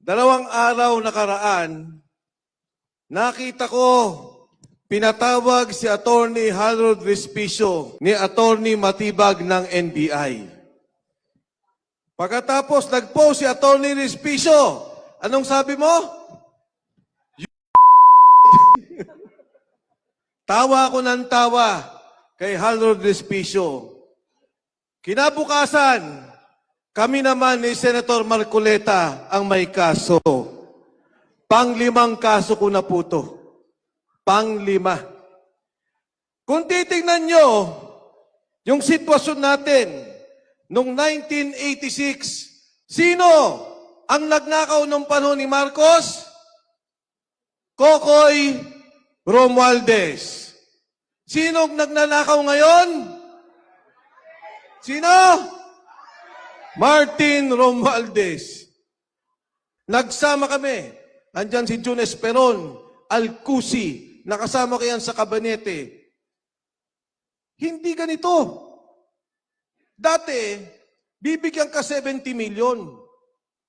2 araw nakaraan, nakita ko pinatawag si Attorney Harold Respicio ni Attorney Matibag ng NBI. Pagkatapos nag-post si Attorney Respicio, anong sabi mo? Tawa ako ng tawa kay Harold Respicio. Kinabukasan, kami naman ni Senator Marcoleta ang may kaso. Pang-5 kaso ko na po ito. Pang-5. Kung titingnan nyo, yung sitwasyon natin, noong 1986, sino ang nagnakaw ng panahon ni Marcos? Kokoy Romualdez. Sino ang nagnanakaw ngayon? Sino? Martin Romualdez. Nagsama kami. Andyan si Jun Esperon, Alcusi, nakasama ko yan sa kabinete. Hindi ganito. Dati, bibigyan ka 70 million.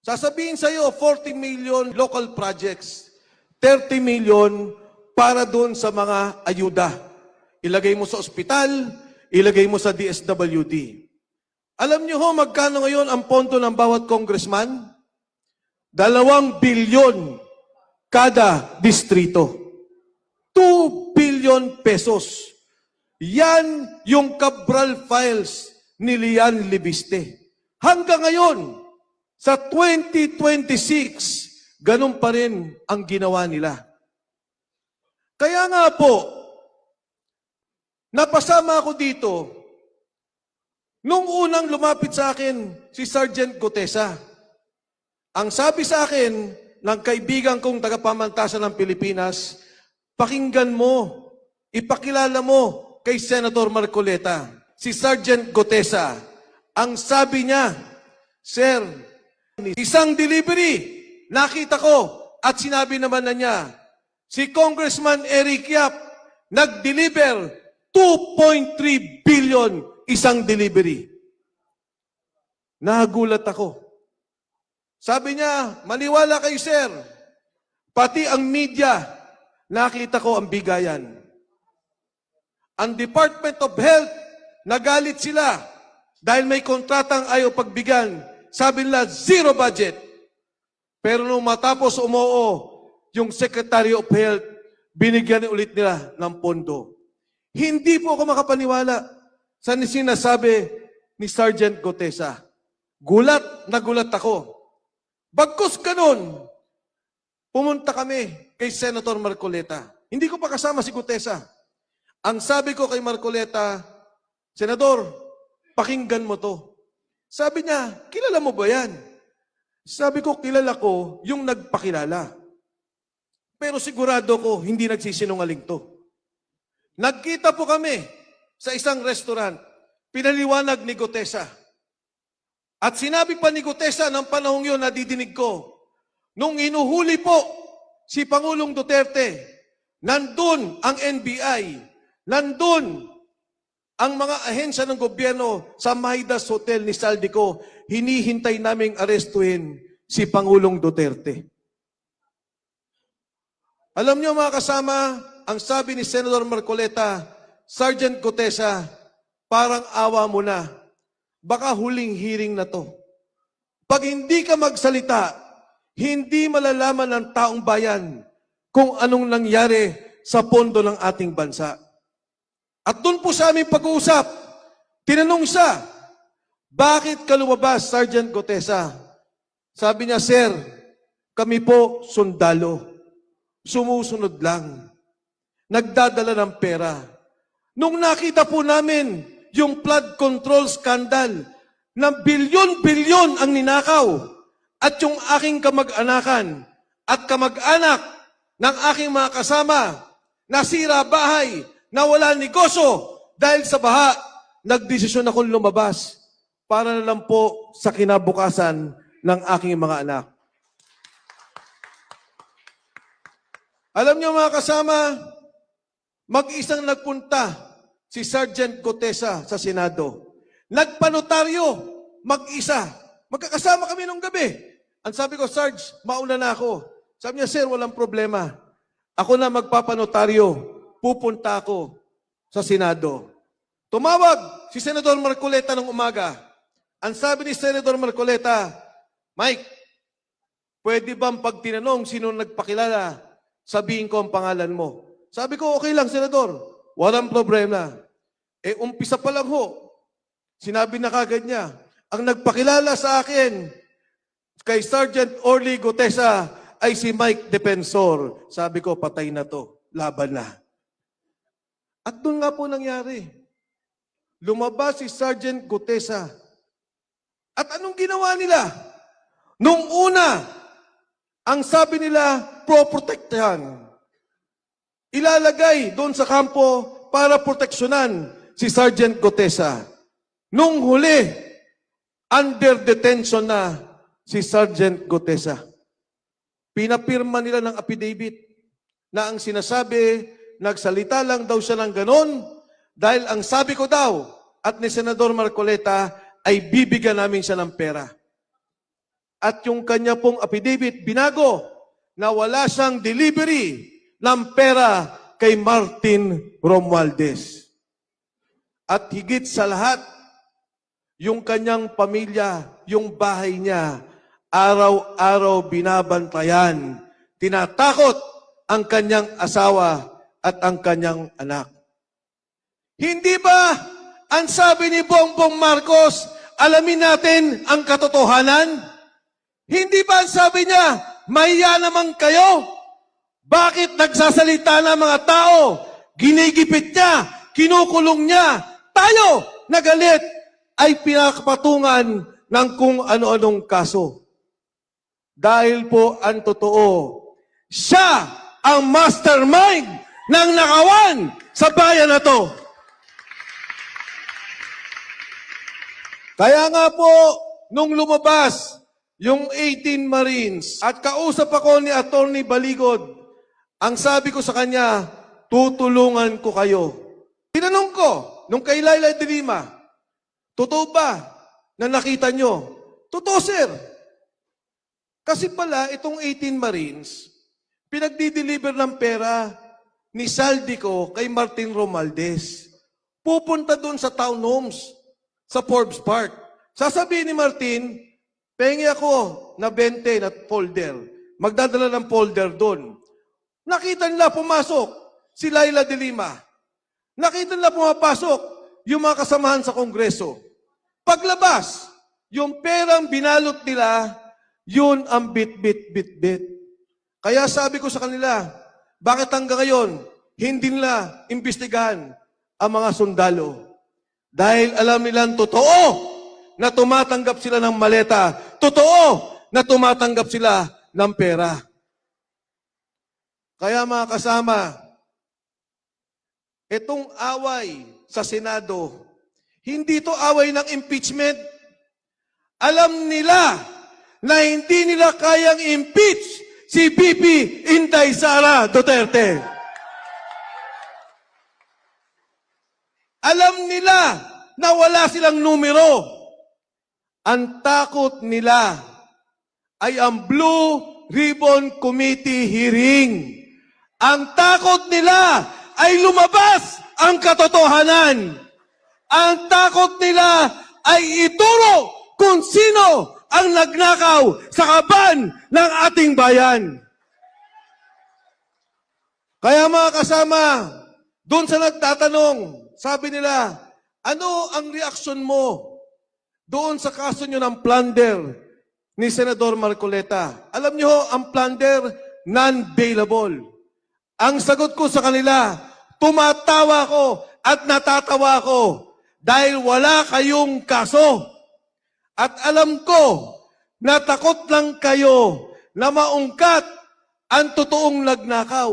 Sasabihin sa'yo, 40 million local projects. 30 million para doon sa mga ayuda. Ilagay mo sa ospital, ilagay mo sa DSWD. Alam niyo ho, magkano ngayon ang pondo ng bawat congressman? 2 bilyon kada distrito. 2 billion pesos. Yan yung Cabral files ni Lian Libiste. Hanggang ngayon, sa 2026, ganun pa rin ang ginawa nila. Kaya nga po, napasama ako dito, nung unang lumapit sa akin si Sergeant Gutesa. Ang sabi sa akin ng kaibigan kong tagapamantasan ng Pilipinas, pakinggan mo, ipakilala mo kay Senator Marcoleta, si Sergeant Gutesa. Ang sabi niya, Sir, isang delivery, nakita ko, at sinabi naman na niya, si Congressman Eric Yap, nag-deliver 2.3 billion isang delivery. Nagulat ako. Sabi niya, maniwala kayo, sir. Pati ang media, nakita ko ang bigayan. Ang Department of Health, nagalit sila dahil may kontratang ayaw pagbigyan. Sabi nila, zero budget. Pero nung matapos umoo, yung Secretary of Health, binigyan ulit nila ng pondo. Hindi po ako makapaniwala sa sinasabi ni Sergeant Gutesa. Gulat na gulat ako. Bagkus ganun, pumunta kami kay Senator Marcoleta. Hindi ko pa kasama si Gutesa. Ang sabi ko kay Marcoleta, Senador, pakinggan mo to. Sabi niya, kilala mo ba yan? Sabi ko, kilala ko yung nagpakilala. Pero sigurado ko, hindi nagsisinungaling to. Nagkita po kami sa isang restaurant. Pinaliwanag ni Gutesa. At sinabi pa ni Gutesa ng panahong yun, nadidinig ko, nung inuhuli po si Pangulong Duterte, nandun ang NBI, nandun ang mga ahensya ng gobyerno sa Maidas Hotel ni Saldico, hinihintay naming arestuhin si Pangulong Duterte. Alam niyo mga kasama, ang sabi ni Senator Marcoleta, Sergeant Gutesa, parang awa mo na. Baka huling hearing na to. Pag hindi ka magsalita, hindi malalaman ng taong bayan kung anong nangyari sa pondo ng ating bansa. At doon po sa aming pag-uusap, tinanong siya, bakit ka lumabas, Sergeant Gutesa? Sabi niya, Sir, kami po sundalo. Sumusunod lang. Nagdadala ng pera. Nung nakita po namin yung flood control scandal na bilyon-bilyon ang ninakaw at yung aking kamag-anakan at kamag-anak ng aking mga kasama nasira bahay, nawala negosyo dahil sa baha, nagdesisyon akong lumabas para na lang po sa kinabukasan ng aking mga anak. Alam niyo mga kasama, mag-isang nagpunta si Sergeant Gutesa sa Senado. Nagpanotaryo, mag-isa. Magkakasama kami nung gabi. Ang sabi ko, Sarge, mauna na ako. Sabi niya, sir, walang problema. Ako na magpapanotaryo. Pupunta ako sa Senado. Tumawag si Senador Marcoleta ng umaga. Ang sabi ni Senador Marcoleta, Mike, pwede bang pag tinanong sino nagpakilala, sabihin ko ang pangalan mo? Sabi ko, okay lang, Senador. Walang problema. Umpisa pa lang ho. Sinabi na kagad niya, ang nagpakilala sa akin kay Sergeant Orly Gutesa ay si Mike Defensor. Sabi ko, patay na to. Laban na. At doon nga po nangyari. Lumabas si Sergeant Gutesa. At anong ginawa nila? Nung una, ang sabi nila, pro-protektahan. Ilalagay doon sa kampo para proteksyonan si Sergeant Gutesa. Nung huli, under detention na si Sergeant Gutesa. Pinapirma nila ng affidavit na ang sinasabi, nagsalita lang daw siya ng ganon dahil ang sabi ko daw at ni Senador Marcoleta ay bibigyan namin siya ng pera. At yung kanya pong affidavit, binago na wala siyang delivery ng pera kay Martin Romualdez. At higit sa lahat, yung kanyang pamilya, yung bahay niya, araw-araw binabantayan. Tinatakot ang kanyang asawa at ang kanyang anak. Hindi ba ang sabi ni Bongbong Marcos, alamin natin ang katotohanan? Hindi ba ang sabi niya, mahiya naman kayo? Bakit nagsasalita na mga tao? Ginigipit niya, kinukulong niya. Tayo, nagalit, ay pinakapatungan ng kung ano-anong kaso. Dahil po ang totoo, siya ang mastermind ng nakawan sa bayan na to. Kaya nga po, nung lumabas yung 18 Marines at kausap ako ni Attorney Baligod, ang sabi ko sa kanya, tutulungan ko kayo. Tinanong ko, nung kay Laila de Lima, totoo ba na nakita nyo? Totoo, sir. Kasi pala, itong 18 Marines, pinagdi-deliver ng pera ni Saldico kay Martin Romualdez. Pupunta doon sa townhomes, sa Forbes Park. Sasabihin ni Martin, pengi ako na 20 na folder. Magdadala ng folder doon. Nakita nila pumasok si Laila de Lima. Nakita nila pumapasok yung mga kasamahan sa Kongreso. Paglabas, yung perang binalot nila, yun ang bit-bit-bit-bit. Kaya sabi ko sa kanila, bakit hanggang ngayon, hindi nila imbestigahan ang mga sundalo? Dahil alam nilang totoo na tumatanggap sila ng maleta. Totoo na tumatanggap sila ng pera. Kaya mga kasama, itong away sa Senado, hindi to away ng impeachment. Alam nila na hindi nila kayang impeach si VP Inday Sara Duterte. Alam nila na wala silang numero. Ang takot nila ay ang Blue Ribbon Committee hearing. Ang takot nila ay lumabas ang katotohanan. Ang takot nila ay ituro kung sino ang nagnakaw sa kaban ng ating bayan. Kaya mga kasama, doon sa nagtatanong, sabi nila, ano ang reaksyon mo doon sa kaso nyo ng plunder ni Senador Marcoleta? Alam nyo, ang plunder, non-bailable. Ang sagot ko sa kanila, tumatawa ko at natatawa ko dahil wala kayong kaso. At alam ko na takot lang kayo na maungkat ang totoong nagnakaw.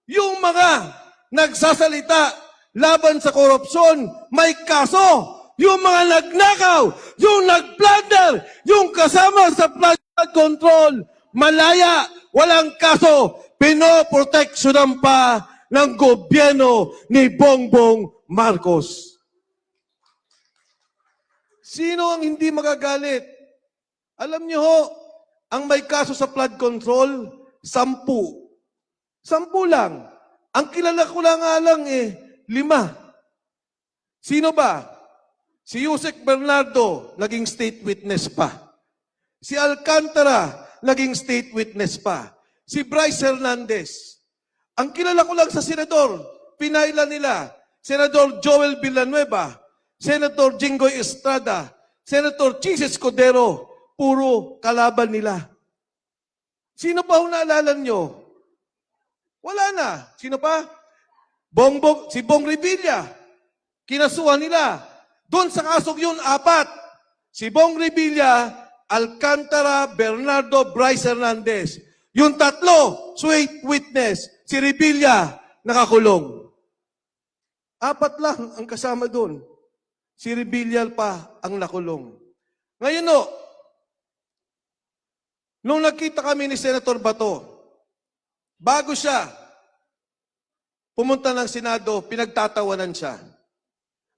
Yung mga nagsasalita laban sa korupsyon, may kaso. Yung mga nagnakaw, yung nagplunder, yung kasama sa flood control, malaya, walang kaso. Pinoproteksyonan pa ng gobyerno ni Bongbong Marcos. Sino ang hindi magagalit? Alam niyo ho, Ang may kaso sa flood control, 10. 10 lang. Ang kilala ko lang nga lang 5. Sino ba? Si Yusek Bernardo, naging state witness pa. Si Alcantara, naging state witness pa. Si Bryce Hernandez. Ang kilala ko lang sa senador, pinailan nila, Senador Joel Villanueva, Senator Jinggoy Estrada, Senator Chis Escudero, puro kalaban nila. Sino pa naalala nyo? Wala na. Sino pa? Si Bong Revilla. Kinasuhan nila. Doon sa kasong yun, 4. Si Bong Revilla, Alcantara, Bernardo, Bryce Hernandez. Yung 3, sweet witness. Si Revilla, nakakulong. 4 lang ang kasama doon. Si Revilla pa ang nakulong. Ngayon nung nakita kami ni Senator Bato, bago siya pumunta ng Senado, pinagtatawanan siya.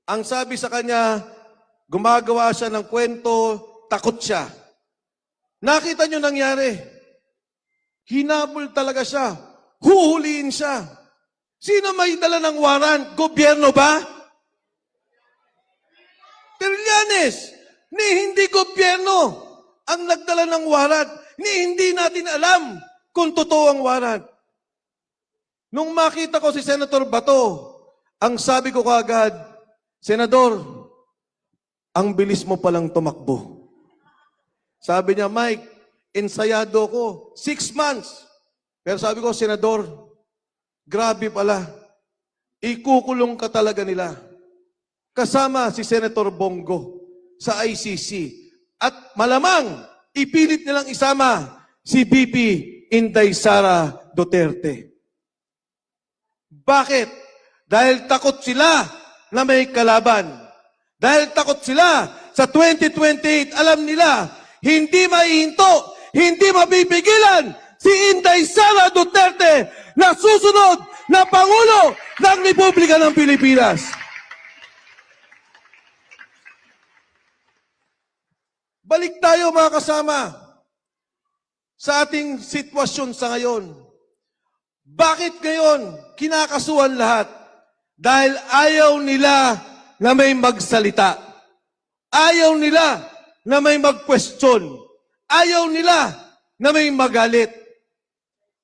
Ang sabi sa kanya, gumagawa siya ng kwento, takot siya. Nakita niyo nangyari. Hinabol talaga siya. Huhuliin siya. Sino may dala ng warrant? Gobyerno ba? Trillanes, ni hindi gobyerno ang nagdala ng warrant. Ni hindi natin alam kung totoo ang warrant. Nung makita ko si Senator Bato, ang sabi ko kaagad, Senador, ang bilis mo palang tumakbo. Sabi niya, Mike, ensayado ko, 6 months. Pero sabi ko, Senador, grabe pala. Ikukulong ka talaga nila. Kasama si Senator Bongo sa ICC. At malamang, ipilit nilang isama si VP Inday Sara Duterte. Bakit? Dahil takot sila na may kalaban. Dahil takot sila sa 2028, alam nila, hindi maihinto, hindi mabipigilan si Inday Sara Duterte na susunod na Pangulo ng Republika ng Pilipinas. Balik tayo mga kasama sa ating sitwasyon sa ngayon. Bakit ngayon kinakasuhan lahat? Dahil ayaw nila na may magsalita. Ayaw nila na may mag-question. Ayaw nila na may magalit.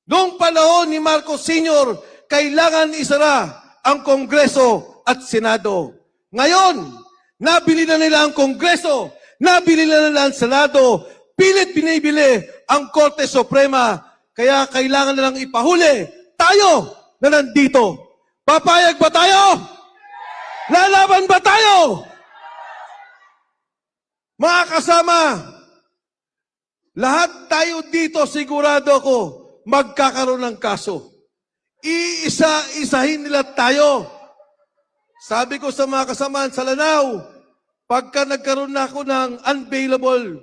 Noong panahon ni Marcos Sr., kailangan isara ang Kongreso at Senado. Ngayon, nabili na nila ang Kongreso, nabili na nila ang Senado, pilit binibili ang Korte Suprema, kaya kailangan na lang ipahuli tayo na nandito. Papayag ba tayo? Lalaban ba tayo? Mga kasama, lahat tayo dito sigurado ako magkakaroon ng kaso. Iisa-isahin nila tayo. Sabi ko sa mga kasamahan sa Lanao, pagka nagkaroon na ako ng unbailable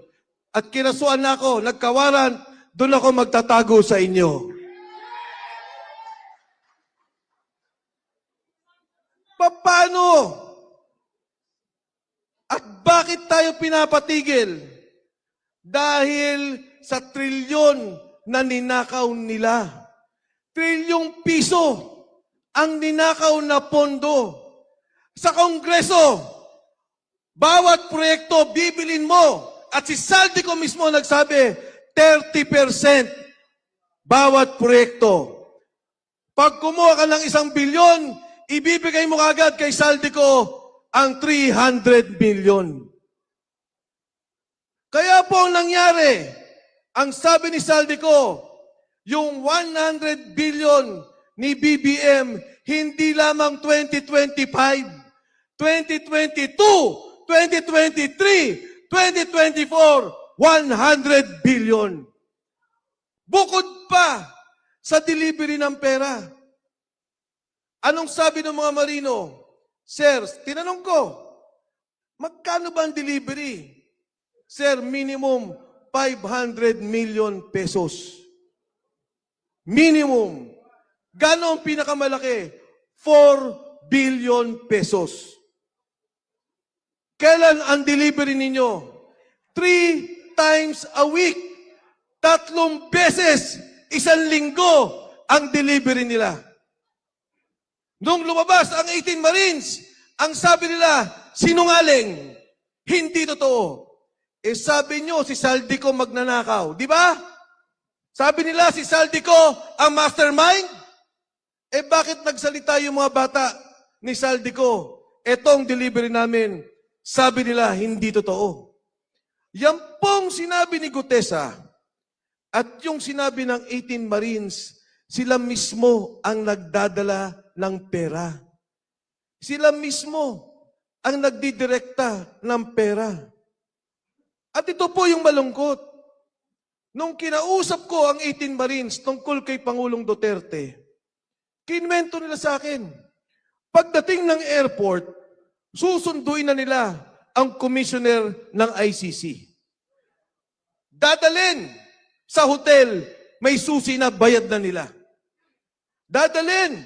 at kinasuan na ako, nagkawaran, doon ako magtatago sa inyo. Paano? At bakit tayo pinapatigil? Dahil sa trilyon na ninakaw nila. Trilyong piso ang ninakaw na pondo. Sa Kongreso, bawat proyekto bibilin mo. At si Saldico mismo nagsabi, 30% bawat proyekto. Pag kumuha ka ng 1 bilyon, ibibigay mo agad kay Saldico ang 300 million. Kaya po ang nangyari, ang sabi ni Saldico, yung 100 billion ni BBM, hindi lamang 2025, 2022, 2023, 2024, 100 billion. Bukod pa sa delivery ng pera. Anong sabi ng mga marino? Sir, tinanong ko, magkano ba ang delivery? Sir, minimum 500 million pesos. Minimum. Gano ang pinakamalaki? 4 billion pesos. Kailan ang delivery ninyo? 3 times a week. 3 beses, 1 linggo ang delivery nila. Nung lumabas ang 18 Marines, ang sabi nila, sinungaling, hindi totoo. Eh sabi nyo, si Saldico magnanakaw. Di ba? Sabi nila, si Saldico ang mastermind. Eh bakit nagsalita yung mga bata ni Saldico? Etong delivery namin, sabi nila, hindi totoo. Yan pong sinabi ni Gutesa at yung sinabi ng 18 Marines, sila mismo ang nagdadala ng pera. Sila mismo ang nagdidirekta ng pera. At ito po yung malungkot. Nung kinausap ko ang 18 Marines tungkol kay Pangulong Duterte, kinwento nila sa akin, pagdating ng airport, susunduin na nila ang commissioner ng ICC. Dadalin sa hotel, may susi na bayad na nila. Dadalin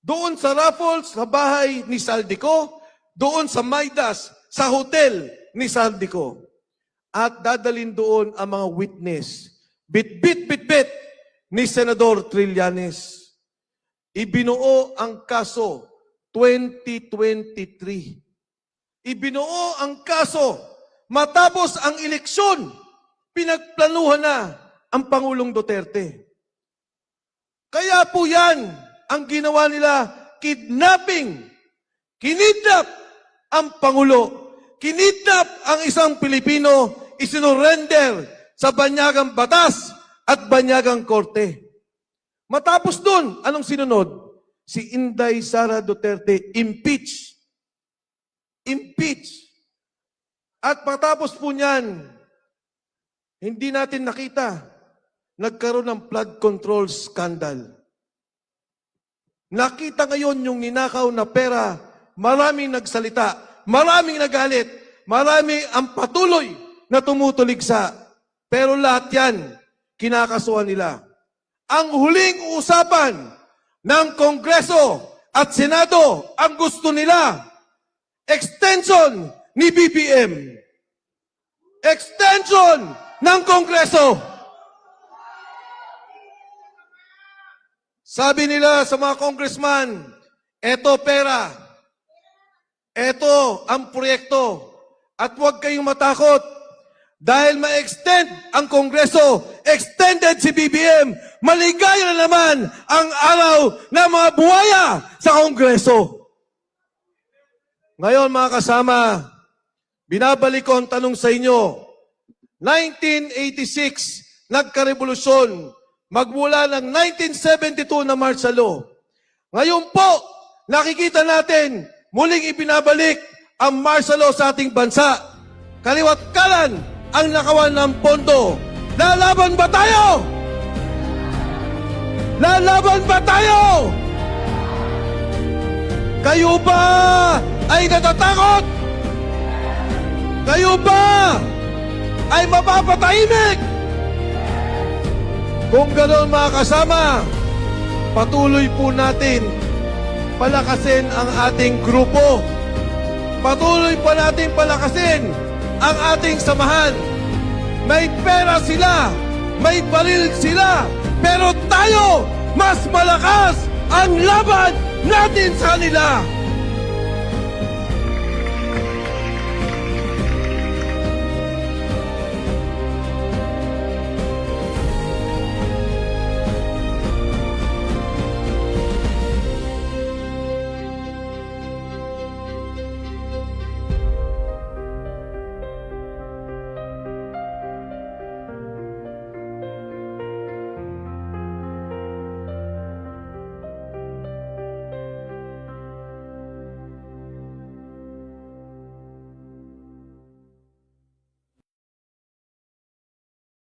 doon sa Raffles, sa bahay ni Saldico, doon sa Maidas, sa hotel ni Saldico. At dadalin doon ang mga witness. Bit ni Senador Trillanes. Ibinuo ang kaso 2023. Ibinuo ang kaso matapos ang eleksyon. Pinagplanuhan na ang Pangulong Duterte. Kaya po yan ang ginawa nila, kidnapping. Kinidnap ang Pangulo. Kinidnap ang isang Pilipino, isinurrender sa banyagang batas at banyagang korte. Matapos dun, anong sinunod? Si Inday Sara Duterte, impeach. Impeach. At matapos po niyan, hindi natin nakita, nagkaroon ng flood control scandal. Nakita ngayon yung ninakaw na pera, maraming nagsalita, maraming nagalit, marami ang patuloy na tumutuligsa. Pero lahat yan, kinakasuhan nila. Ang huling usapan ng Kongreso at Senado, ang gusto nila, extension ni BBM. Extension ng Kongreso. Sabi nila sa mga congressman, eto pera, eto ang proyekto, at huwag kayong matakot dahil ma-extend ang Kongreso, extended si BBM, maligaya na naman ang araw ng mga buhaya sa Kongreso. Ngayon mga kasama, binabalik ko ang tanong sa inyo. 1986, nagkarevolusyon, magmula ng 1972 na martial law. Ngayon po, nakikita natin, muling ibinabalik ang martial law sa ating bansa. Kaliwat kanan ang nakawan ng pondo. Lalaban ba tayo? Lalaban ba tayo? Kayo ba ay natatakot? Kayo ba ay mapapatahimik? Kung ganoon mga kasama, patuloy po natin palakasin ang ating grupo. Patuloy pa natin palakasin ang ating samahan. May pera sila, may baril sila, pero tayo, mas malakas ang laban natin sa kanila.